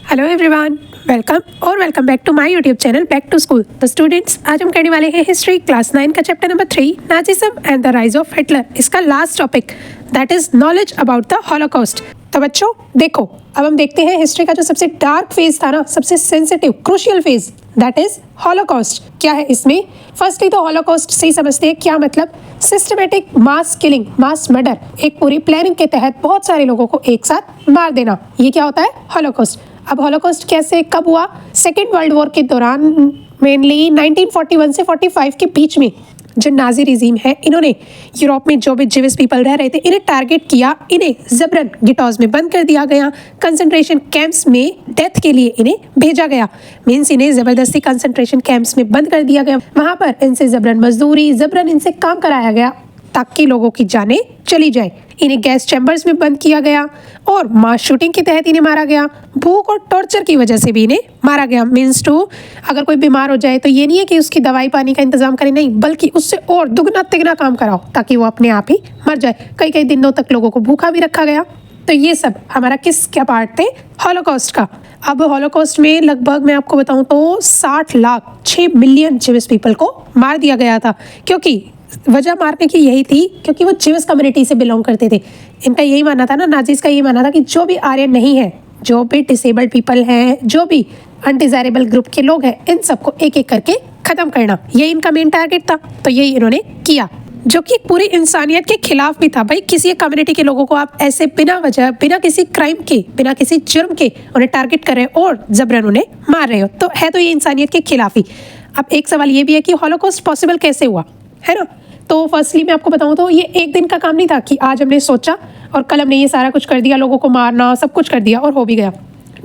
Hello everyone, welcome back to my YouTube channel back to school. तो students, आज हम करने वाले हैं हिस्ट्री क्लास 9 का chapter number 3 Nazism and the rise of Hitler. इसका last topic that is knowledge about the holocaust. तो बच्चों देखो, अब हम देखते हैं हिस्ट्री का जो सबसे डार्क फेज था ना, सबसे sensitive crucial phase, that is Holocaust. क्या है इसमें? फर्स्टली तो हॉलोकॉस्ट से ही समझते हैं क्या मतलब। Systematic mass killing, mass murder, एक पूरी प्लानिंग के तहत बहुत सारे लोगों को एक साथ मार देना, ये क्या होता है? हॉलोकॉस्ट। अब हॉलोकॉस्ट कैसे कब हुआ? सेकेंड वर्ल्ड वॉर के दौरान, मेनली 1941 से 45 के बीच में जो नाजी रिजीम है, इन्होंने यूरोप में जो भी जिविस पीपल रह रहे थे इन्हें टारगेट किया, इन्हें जबरन गिटॉज में बंद कर दिया गया, कंसंट्रेशन कैंप्स में डेथ के लिए इन्हें भेजा गया। मीन्स इन्हें ज़बरदस्ती कंसंट्रेशन कैंप्स में बंद कर दिया गया। वहाँ पर इनसे जबरन मजदूरी, जबरन इनसे काम कराया गया ताकि लोगों की जानें चली जाए। इन्हें गैस चैम्बर्स में बंद किया गया और मास शूटिंग के तहत इन्हें मारा गया। भूख और टॉर्चर की वजह से भी इन्हें मारा गया। मीन्स टू, अगर कोई बीमार हो जाए तो ये नहीं है कि उसकी दवाई पानी का इंतजाम करें, नहीं, बल्कि उससे और दुगना तिगना काम कराओ ताकि वो अपने आप ही मर जाए। कई कई दिनों तक लोगों को भूखा भी रखा गया। तो ये सब हमारा क्या पार्ट थे? हॉलोकॉस्ट का। अब हॉलोकॉस्ट में लगभग मैं आपको बताऊं तो 60 लाख 6 मिलियन जिविस पीपल को मार दिया गया था। क्योंकि वजह मारने की यही थी क्योंकि वो जिविस कम्युनिटी से बिलोंग करते थे। इनका यही मानना था ना, नाजीज का यही मानना था कि जो भी आर्यन नहीं है, जो भी डिसेबल्ड पीपल हैं, जो भी अनडिजायरेबल ग्रुप के लोग हैं, इन सबको एक एक करके ख़त्म करना, ये इनका मेन टारगेट था। तो यही इन्होंने किया, जो कि पूरी इंसानियत के खिलाफ भी था। भाई, किसी एक कम्युनिटी के लोगों को आप ऐसे बिना वजह, बिना किसी क्राइम के, बिना किसी जुर्म के उन्हें टारगेट कर रहे हो और जबरन उन्हें मार रहे हो, तो है तो ये इंसानियत के खिलाफ ही। अब एक सवाल ये भी है कि हॉलोकॉस्ट पॉसिबल कैसे हुआ, है ना? तो फर्स्टली मैं आपको बताऊं तो ये एक दिन का काम नहीं था कि आज हमने सोचा और कल हमने ये सारा कुछ कर दिया, लोगों को मारना सब कुछ कर दिया और हो भी गया।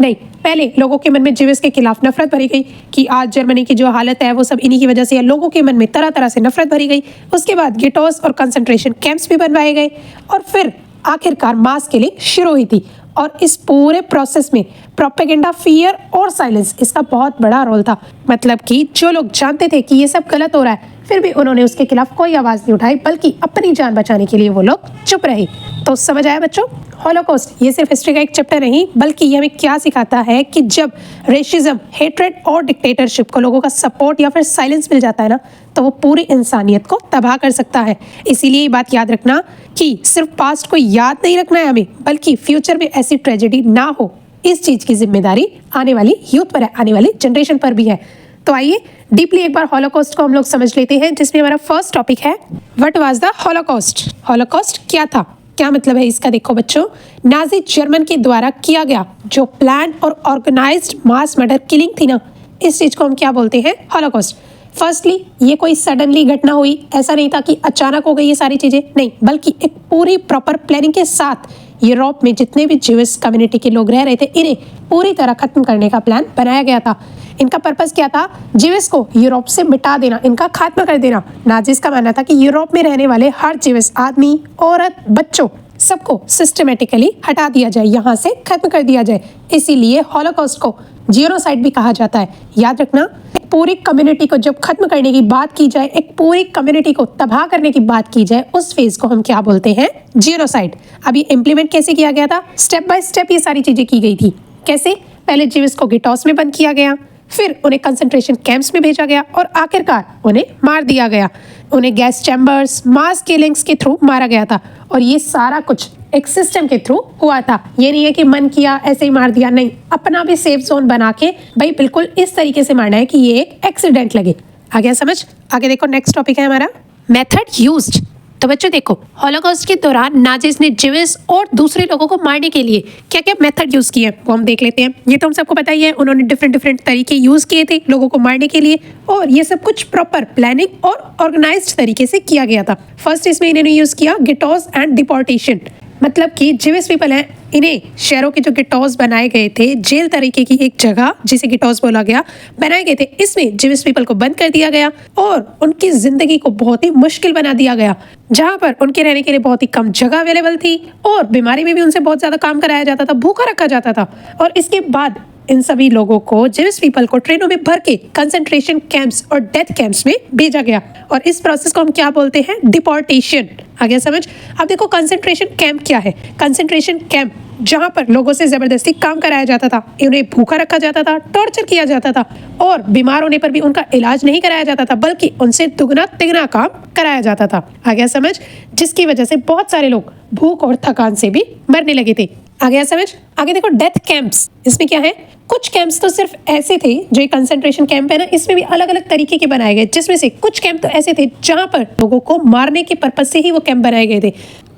नहीं, पहले लोगों के मन में जिविस के खिलाफ नफरत भरी गई कि आज जर्मनी की जो हालत है वो सब इन्हीं की वजह से है। लोगों के मन में तरह तरह से नफरत भरी गई। उसके बाद गेटोस और कंसंट्रेशन कैंप्स भी बनवाए गए और फिर आखिरकार मास किलिंग शुरू हुई थी। और इस पूरे प्रोसेस में प्रोपेगेंडा, फियर और साइलेंस, इसका बहुत बड़ा रोल था। मतलब कि जो लोग जानते थे कि ये सब गलत हो रहा है, फिर भी उन्होंने उसके खिलाफ कोई आवाज़ नहीं उठाई, बल्कि अपनी जान बचाने के लिए वो लोग चुप रहे। तो समझ आया बच्चों? हॉलोकॉस्ट ये सिर्फ हिस्ट्री का एक चैप्टर नहीं, बल्कि ये हमें क्या सिखाता है कि जब रेसिज्म, हेट्रेड और डिक्टेटरशिप को लोगों का सपोर्ट या फिर साइलेंस मिल जाता है ना, तो वो पूरी इंसानियत को तबाह कर सकता है। इसीलिए ये बात याद रखना कि सिर्फ पास्ट को याद नहीं रखना है हमें, बल्कि फ्यूचर में ऐसी ट्रेजेडी ना हो, इस चीज़ की जिम्मेदारी आने वाली यूथ पर है, आने वाली जनरेशन पर भी है। तो आइए डीपली एक बार हॉलोकॉस्ट को हम लोग समझ लेते हैं, जिसमें हमारा फर्स्ट टॉपिक है what was the Holocaust. Holocaust क्या था, क्या मतलब है इसका? देखो बच्चों, नाजी जर्मन के द्वारा किया गया जो प्लान और ऑर्गेनाइज्ड मास मर्डर किलिंग थी ना, इस चीज़ को हम क्या बोलते हैं? हॉलोकॉस्ट। फर्स्टली ये कोई सडनली घटना हुई, ऐसा नहीं था कि अचानक हो गई ये सारी चीज़ें, नहीं, बल्कि एक पूरी प्रॉपर प्लानिंग के साथ यूरोप में जितने भी जिविस कम्युनिटी के लोग रह रहे थे, इन्हें पूरी तरह खत्म करने का प्लान बनाया गया था। इनका पर्पस क्या था? जिविस को यूरोप से मिटा देना, इनका खात्मा कर देना। नाजिस का मानना था कि यूरोप में रहने वाले हर जिविस, आदमी, औरत, बच्चों, सबको सिस्टमेटिकली हटा दिया जाए, यहाँ से खत्म कर दिया जाए। इसीलिए हॉलोकॉस्ट को जीनोसाइड भी कहा जाता है। याद रखना, एक पूरी कम्युनिटी को जब खत्म करने की बात की जाए, एक पूरी कम्युनिटी को तबाह करने की बात की जाए, उस फेज को हम क्या बोलते हैं? जीनोसाइड। अब ये इम्प्लीमेंट कैसे किया गया था? स्टेप बाय स्टेप ये सारी चीज़ें की गई थी। कैसे? पहले जिविस को गिटॉस में बंद किया गया, फिर उन्हें कंसंट्रेशन कैंप्स में भेजा गया और आखिरकार उन्हें मार दिया गया। उन्हें गैस चैम्बर्स, मास किलिंग्स के थ्रू मारा गया था। और ये सारा कुछ एक सिस्टम के थ्रू हुआ था। ये नहीं है कि मन किया ऐसे ही मार दिया, नहीं, अपना भी सेफ जोन बना के भाई बिल्कुल इस तरीके से मारना है कि ये एक एक्सीडेंट लगे। आ गया समझ? आगे देखो, नेक्स्ट टॉपिक है हमारा मेथड यूज्ड। तो बच्चों देखो, हॉलोकॉस्ट के दौरान नाजिस ने जिविस और दूसरे लोगों को मारने के लिए क्या क्या मेथड यूज़ किए वो हम देख लेते हैं। ये तो हम सबको पता ही है, उन्होंने डिफरेंट तरीके यूज़ किए थे लोगों को मारने के लिए, और ये सब कुछ प्रॉपर प्लानिंग और ऑर्गेनाइज्ड तरीके से किया गया था। फर्स्ट इसमें इन्होंने यूज़ किया गिटॉस एंड डिपोर्टेशन। मतलब कि जिविस पीपल हैं, इन्हें शहरों के जो गिटॉस बनाए गए थे, जेल तरीके की एक जगह जिसे गिटॉस बोला गया, बनाए गए थे। इसमें जिविस पीपल को बंद कर दिया गया और उनकी जिंदगी को बहुत ही मुश्किल बना दिया गया, जहाँ पर उनके रहने के लिए बहुत ही कम जगह अवेलेबल थी और बीमारी में भी उनसे बहुत ज़्यादा काम कराया जाता था, भूखा रखा जाता था। और इसके बाद इन सभी लोगों को, जिविश पीपल को ट्रेनों में भर के कंसंट्रेशन कैंप्स और डेथ कैंप्स में भेजा गया और इस प्रोसेस को हम क्या बोलते हैं? डिपोर्टेशन। आ गया समझ? अब देखो कंसंट्रेशन कैंप क्या है। कंसंट्रेशन कैंप जहां पर लोगों से जबरदस्ती काम कराया जाता था, उन्हें भूखा रखा जाता था, टॉर्चर किया जाता था और बीमार होने पर भी उनका इलाज नहीं कराया जाता था बल्कि उनसे दुगना तिगना काम कराया जाता था। आ गया समझ? जिसकी वजह से बहुत सारे लोग भूख और थकान से भी मरने लगे थे। आ गया समझ? आगे देखो डेथ कैंप्स। इसमें क्या है? कुछ कैंप्स तो सिर्फ ऐसे थे, जो एक कंसंट्रेशन कैंप है ना, इसमें भी अलग अलग तरीके के बनाए गए, जिसमें से कुछ कैंप तो ऐसे थे जहां पर लोगों को मारने के पर्पज से ही वो कैंप बनाए गए थे।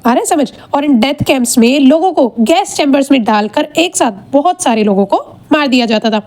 आ रहा है समझ? और इन डेथ कैंप्स में लोगों को गैस चैम्बर्स में डालकर एक साथ बहुत सारे लोगों को मार दिया जाता था,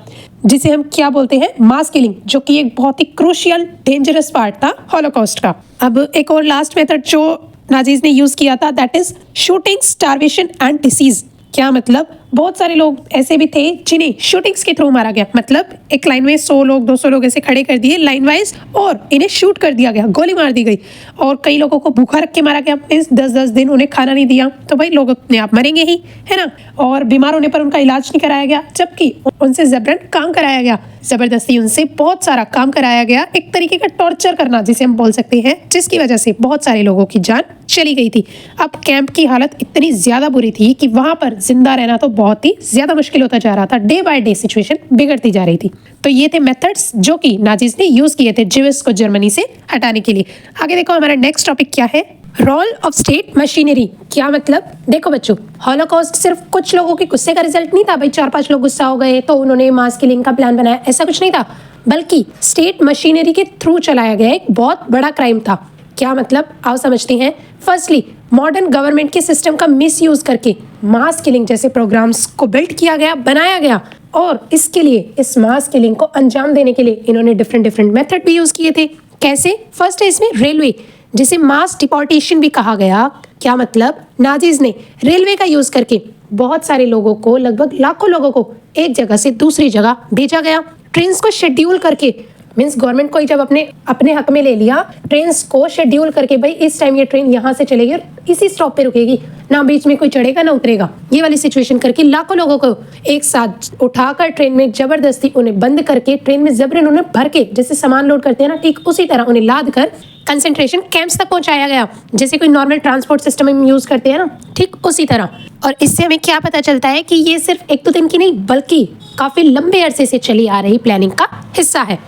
जिसे हम क्या बोलते हैं? मास किलिंग, जो कि एक बहुत ही क्रूशियल डेंजरस पार्ट था हॉलोकॉस्ट का। अब एक और लास्ट मेथड जो नाजीज ने यूज किया था, that is shooting, starvation and disease. क्या मतलब? बहुत सारे लोग ऐसे भी थे जिन्हें शूटिंग्स के थ्रू मारा गया। मतलब एक लाइन में 100 लोग 200 लोग ऐसे खड़े कर दिए लाइन वाइज और इन्हें शूट कर दिया गया, गोली मार दी गई। और कई लोगों को भूखा रख के मारा गया, मीन्स 10-10 दिन उन्हें खाना नहीं दिया, तो भाई लोग अपने आप मरेंगे ही, है ना। और बीमार होने पर उनका इलाज नहीं कराया गया, जबकि उनसे जबरन काम कराया गया, जबरदस्ती उनसे बहुत सारा काम कराया गया, एक तरीके का टॉर्चर करना जिसे हम बोल सकते हैं, जिसकी वजह से बहुत सारे लोगों की जान चली गई थी। अब कैंप की हालत इतनी ज्यादा बुरी थी कि वहां पर जिंदा रहना तो बहुत ही ज्यादा मुश्किल होता जा रहा था। डे बाय डे सिचुएशन बिगड़ती जा रही थी। तो ये थे मेथड्स जो कि नाजीज ने यूज किए थे जिविस को जर्मनी से हटाने के लिए। आगे देखो हमारा नेक्स्ट टॉपिक क्या है? Role of state machinery. क्या मतलब? देखो बच्चों, हॉलोकॉस्ट सिर्फ कुछ लोगों के गुस्से का रिजल्ट नहीं था, भाई 4-5 लोग गुस्सा हो गए तो उन्होंने मास किलिंग का प्लान बनाया, ऐसा कुछ नहीं था, बल्कि स्टेट मशीनरी के थ्रू चलाया गया एक बहुत बड़ा क्राइम था। क्या मतलब? आओ समझते हैं। फर्स्टली, मॉडर्न गवर्नमेंट के सिस्टम का मिसयूज करके मास किलिंग जैसे प्रोग्राम्स को बिल्ड किया गया, बनाया गया, और इसके लिए, इस मास किलिंग को अंजाम देने के लिए इन्होंने डिफरेंट मेथड भी यूज किए थे। कैसे? फर्स्ट है इसमें रेलवे, जिसे मास डिपोर्टेशन भी कहा गया। क्या मतलब? नाजीज ने रेलवे का यूज करके बहुत सारे लोगों को, लगभग लाखों लोगों को एक जगह से दूसरी जगह भेजा गया। ट्रेन्स को शेड्यूल करके, मीन्स गवर्नमेंट को जब अपने हक में ले लिया, ट्रेन्स को शेड्यूल करके, भाई इस टाइम ये ट्रेन यहाँ से चलेगी और इसी स्टॉप पे रुकेगी, ना बीच में कोई चढ़ेगा ना उतरेगा, ये वाली सिचुएशन करके लाखों लोगों को एक साथ उठाकर ट्रेन में जबरदस्ती उन्हें बंद करके, ट्रेन में जबरन उन्हें भर के, जैसे सामान लोड करते हैं ना, ठीक उसी तरह उन्हें लाद कर कंसंट्रेशन कैंप्स तक पहुंचाया गया, जैसे कोई नॉर्मल ट्रांसपोर्ट सिस्टम हम यूज करते हैं ना, ठीक उसी तरह। और इससे हमें क्या पता चलता है कि ये सिर्फ 1-2 दिन की नहीं, बल्कि काफी लंबे अरसे से चली आ रही प्लानिंग का हिस्सा है।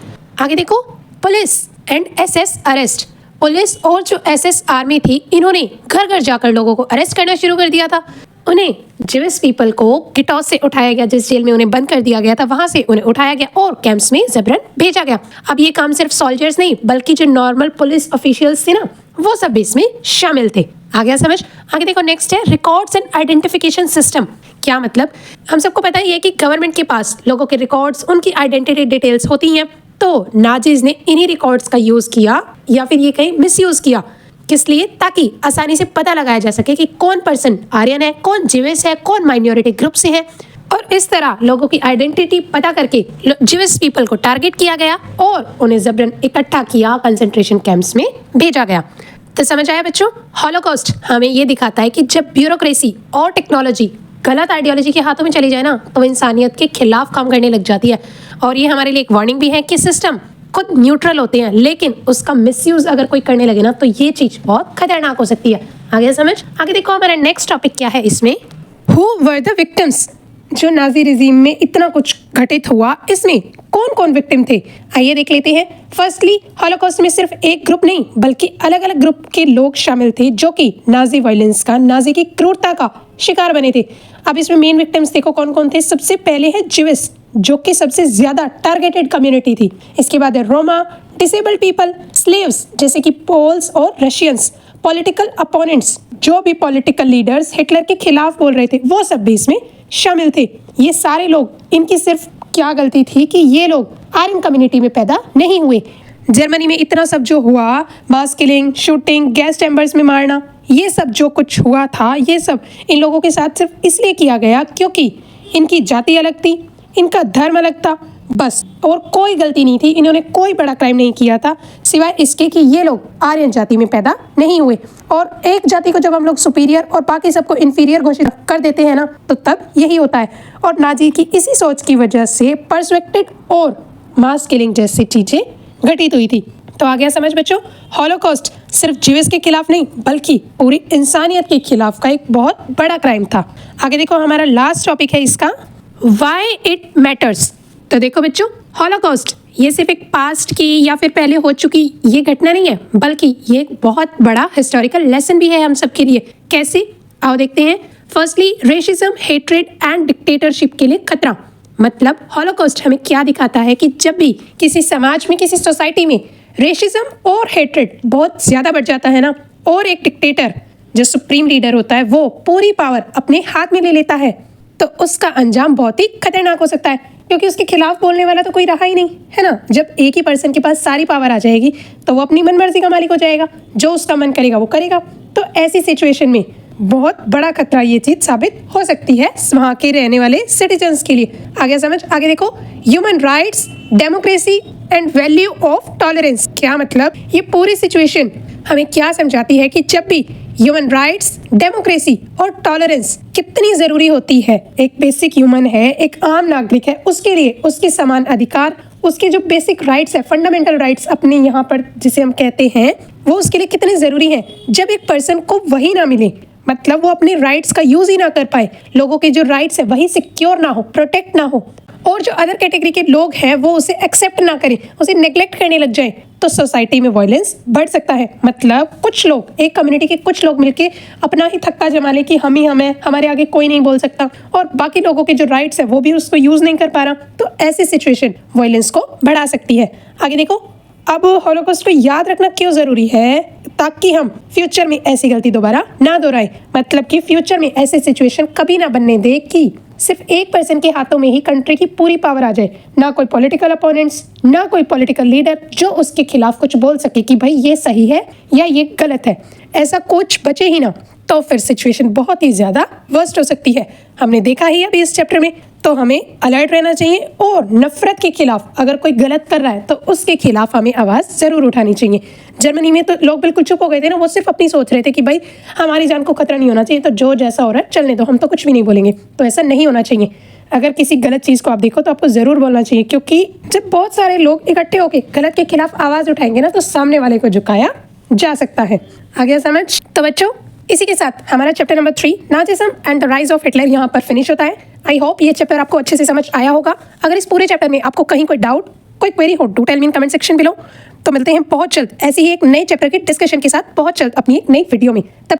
आगे देखो, police and SS arrest. Police और जो एसएस आर्मी थी, इन्होंने घर घर जाकर लोगों को अरेस्ट करना शुरू कर दिया था। उन्हें जिविस पीपल को गिटॉस से उठाया गया, जिस जेल में उन्हें बंद कर दिया गया था, वहां से उन्हें उठाया गया और कैंप्स में जबरन भेजा गया। अब ये काम सिर्फ सोल्जर्स नहीं, बल्कि जो नॉर्मल पुलिस ऑफिशियल्स थे ना, वो सब भी इसमें शामिल थे। आ गया समझ? आगे देखो, नेक्स्ट है रिकॉर्ड्स एंड आइडेंटिफिकेशन सिस्टम। क्या मतलब? हम सबको पता ही है कि गवर्नमेंट के पास लोगों के रिकॉर्ड्स, उनकी आइडेंटिटी डिटेल्स होती हैं। तो नाजीज ने इन्हीं रिकॉर्ड्स का यूज किया, या फिर ये कहीं मिसयूज किया। किस लिए? ताकि आसानी से पता लगाया जा सके कि कौन पर्सन आर्यन है, कौन जिविस है, कौन माइनॉरिटी ग्रुप से है। और इस तरह लोगों की आइडेंटिटी पता करके जिविस पीपल को टारगेट किया गया और उन्हें जबरन इकट्ठा किया, कंसंट्रेशन कैंप्स में भेजा गया। तो समझ आया बच्चों? हॉलोकॉस्ट हमें ये दिखाता है कि जब ब्यूरोक्रेसी और टेक्नोलॉजी गलत आइडियोलॉजी के हाथों में चली जाए ना, तो इंसानियत के खिलाफ काम करने लग जाती है। और ये हमारे लिए एक वार्निंग भी है कि सिस्टम खुद न्यूट्रल होते हैं, लेकिन उसका मिसयूज अगर कोई करने लगे ना, तो ये चीज बहुत खतरनाक हो सकती है। आगे समझ? आगे देखो हमारा नेक्स्ट टॉपिक क्या है इसमें? Who were the victims. जो नाजी रिजीम में इतना कुछ घटित हुआ, इसमें कौन कौन विक्टिम थे, आइए देख लेते हैं। फर्स्टली, हॉलोकॉस्ट में सिर्फ एक ग्रुप नहीं, बल्कि अलग अलग ग्रुप के लोग शामिल थे, जो कि नाजी वायलेंस का, नाजी की क्रूरता का शिकार बने थे। अब इसमें मेन विक्टिम्स देखो कौन कौन थे। सबसे पहले है जिविस, जो कि सबसे ज्यादा टारगेटेड कम्युनिटी थी। इसके बाद है रोमा, डिसेबल्ड पीपल, स्लेव्स जैसे कि पोल्स और रशियंस, पॉलिटिकल अपोनेंट्स, जो भी पॉलिटिकल लीडर्स हिटलर के खिलाफ बोल रहे थे, वो सब भी इसमें शामिल थे। ये सारे लोग, इनकी सिर्फ क्या गलती थी कि ये लोग आर्यन कम्युनिटी में पैदा नहीं हुए। जर्मनी में इतना सब जो हुआ, mass killing, shooting, gas chambers में मारना, ये सब जो कुछ हुआ था, ये सब इन लोगों के साथ सिर्फ इसलिए किया गया क्योंकि इनकी जाति अलग थी, इनका धर्म अलग था, बस। और कोई गलती नहीं थी, इन्होंने कोई बड़ा क्राइम नहीं किया था, सिवाय इसके कि ये लोग आर्यन जाति में पैदा नहीं हुए। और एक जाति को जब हम लोग सुपीरियर और बाकी सबको इन्फीरियर घोषित कर देते हैं ना, तो तब यही होता है। और नाजी की इसी सोच की वजह से पर्सपेक्टेड और मास किलिंग जैसी चीजें घटित हुई थी। तो आ गया समझ बच्चों, हॉलोकॉस्ट सिर्फ जीवस के खिलाफ नहीं बल्कि पूरी इंसानियत के खिलाफ का एक बहुत बड़ा क्राइम था। आगे देखो, हमारा लास्ट टॉपिक है इसका, व्हाई इट मैटर्स। तो देखो बच्चों, हॉलोकॉस्ट ये सिर्फ एक पास्ट की या फिर पहले हो चुकी ये घटना नहीं है, बल्कि ये एक बहुत बड़ा हिस्टोरिकल लेसन भी है हम सब के लिए। कैसे, आओ देखते हैं। Firstly, racism, hatred and dictatorship के लिए खतरा। मतलब हॉलोकॉस्ट हमें क्या दिखाता है कि जब भी किसी समाज में, किसी सोसाइटी में रेसिज्म और हेट्रेड बहुत ज़्यादा बढ़ जाता है ना, और एक डिक्टेटर जो सुप्रीम लीडर होता है वो पूरी पावर अपने हाथ में ले लेता है, तो उसका अंजाम बहुत ही खतरनाक हो सकता है, क्योंकि उसके खिलाफ बोलने वाला तो कोई रहा ही नहीं है ना। जब एक ही पर्सन के पास सारी पावर आ जाएगी तो वो अपनी मनमर्जी का मालिक हो जाएगा, जो उसका मन करेगा वो करेगा। तो ऐसी सिचुएशन में बहुत बड़ा खतरा ये चीज साबित हो सकती है वहाँ के रहने वाले सिटीजन्स के लिए। आगे समझ, आगे देखो, human rights, democracy and value of tolerance. क्या मतलब, ये पूरी सिचुएशन हमें क्या समझाती है कि जब भी ह्यूमन राइट्स, डेमोक्रेसी और टॉलरेंस कितनी ज़रूरी होती है। एक बेसिक ह्यूमन है, एक आम नागरिक है, उसके लिए उसके समान अधिकार, उसके जो बेसिक राइट्स है, फंडामेंटल राइट्स अपने यहाँ पर जिसे हम कहते हैं, वो उसके लिए कितने ज़रूरी हैं। जब एक पर्सन को वही ना मिले, मतलब वो अपने राइट्स का यूज़ ही ना कर पाए, लोगों के जो राइट्स है वही सिक्योर ना हो, प्रोटेक्ट ना हो, और जो अदर कैटेगरी के लोग हैं वो उसे एक्सेप्ट ना करें, उसे नेग्लेक्ट करने लग जाए, तो सोसाइटी में वायलेंस बढ़ सकता है। मतलब कुछ लोग, एक कम्युनिटी के कुछ लोग मिलके अपना ही थक्का जमा ले कि हम ही हम हैं, हमारे आगे कोई नहीं बोल सकता, और बाकी लोगों के जो राइट्स है वो भी उसको यूज़ नहीं कर पा रहा, तो ऐसी सिचुएशन वायलेंस को बढ़ा सकती है। आगे देखो, अब हॉलोकॉस्ट को याद रखना क्यों ज़रूरी है, ताकि हम फ्यूचर में ऐसी गलती दोबारा ना दोहराएं। मतलब कि फ्यूचर में ऐसे सिचुएशन कभी ना बनने दे कि सिर्फ एक पर्सन के हाथों में ही कंट्री की पूरी पावर आ जाए, ना कोई पॉलिटिकल अपोनेंट्स, ना कोई पॉलिटिकल लीडर जो उसके खिलाफ कुछ बोल सके कि भाई ये सही है या ये गलत है, ऐसा कुछ बचे ही ना, तो फिर सिचुएशन बहुत ही ज़्यादा वर्स्ट हो सकती है। हमने देखा ही अभी इस चैप्टर में, तो हमें अलर्ट रहना चाहिए, और नफरत के खिलाफ अगर कोई गलत कर रहा है तो उसके खिलाफ हमें आवाज़ ज़रूर उठानी चाहिए। जर्मनी में तो लोग बिल्कुल चुप हो गए थे ना, वो सिर्फ अपनी सोच रहे थे कि भाई हमारी जान को खतरा नहीं होना चाहिए, तो जो जैसा हो रहा है चलने दो, हम तो कुछ भी नहीं बोलेंगे। तो ऐसा नहीं होना चाहिए। अगर किसी गलत चीज़ को आप देखो तो आपको ज़रूर बोलना चाहिए, क्योंकि जब बहुत सारे लोग इकट्ठे होकर गलत के खिलाफ आवाज़ उठाएंगे ना, तो सामने वाले को झुकाया जा सकता है। आगे समझ। तो बच्चों, इसी के साथ हमारा chapter number 3 Nazism and the rise of Hitler यहाँ पर फिनिश होता है। आई होप ये चैप्टर आपको अच्छे से समझ आया होगा। अगर इस पूरे चैप्टर में आपको कहीं कोई डाउट, कोई क्वेरी हो, do tell me in comment section below. तो मिलते हैं बहुत जल्द ऐसे ही एक नए चैप्टर के डिस्कशन के साथ बहुत जल्द अपनी एक नई वीडियो में। तब